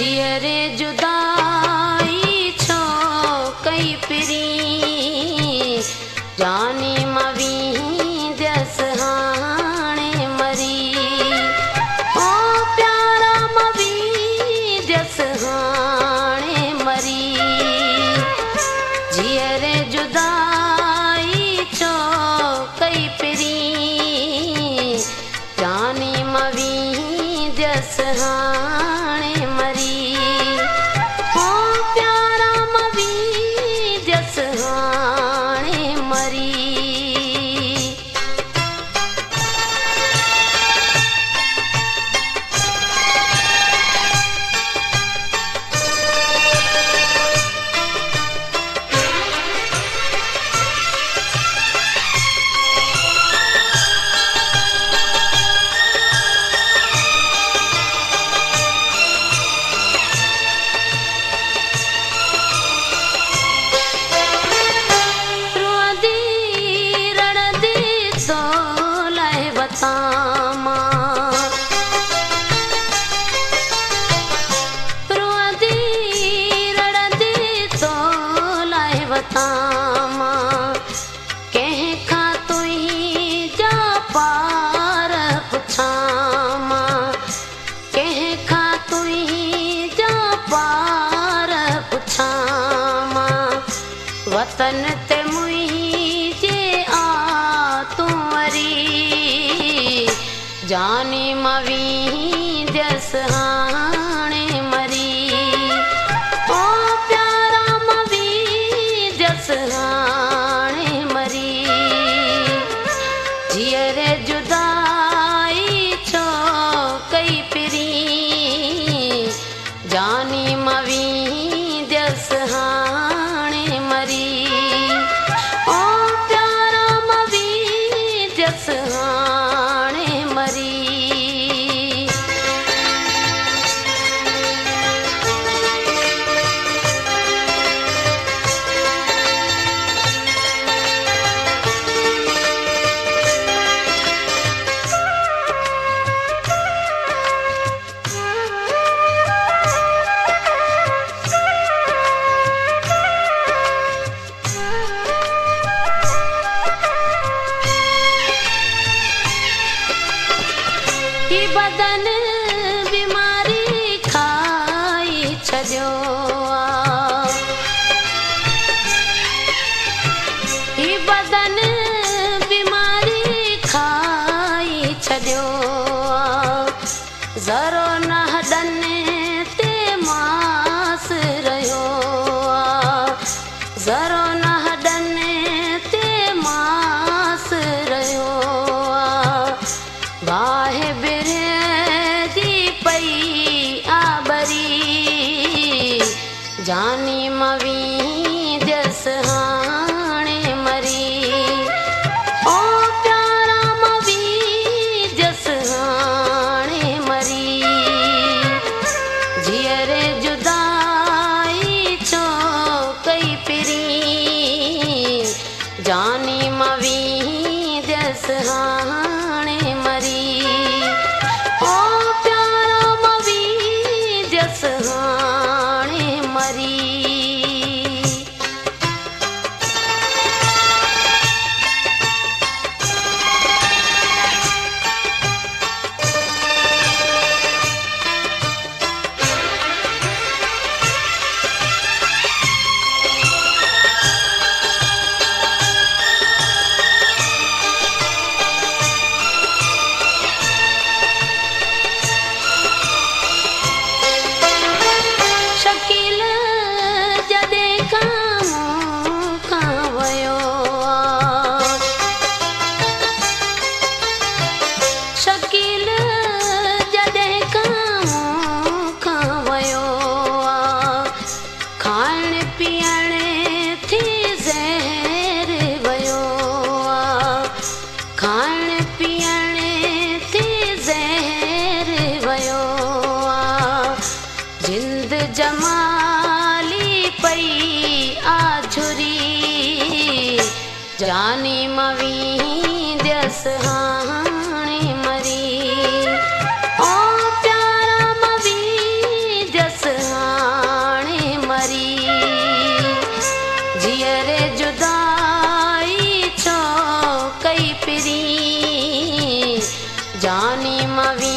जियरे जुदाई छो कई पिरी जानी मवी दस हाणे मरी ओ प्यारा मवी दस हाणे मरी जियरे जुदाई छो कई पिरी जानी मवी दस हाणे मरी ओ प्यारा मवी दस हाणे मरी वतन ते मुझे आ तू वरी जानी मवी दस हाणे मरी ओ प्यारा मवी दस हाणे मरी जियरे जुदाई छो कई पिरी जानी मवी दस हाणे मरी ओ प्यारा मवी दस हाणे मरी बदन बीमारी खाई छॾियो ही बदन बीमारी खाई छॾियो ज़रो न हॾनि ते मास रहियो ज़रो न हॾनि ते मास रहियो बाहि जानी मवी दस हाणे मरी ओ प्यारा मवी दस हाणे मरी जियरे जुदाई छो कई पिरी जानी मवी दस हाणे मरी ओ प्यारा मवी दस हाणे मरी जमाली पई आझुरी जानी मवी दस हाणे मरी ओ प्यारा मवी दस मवी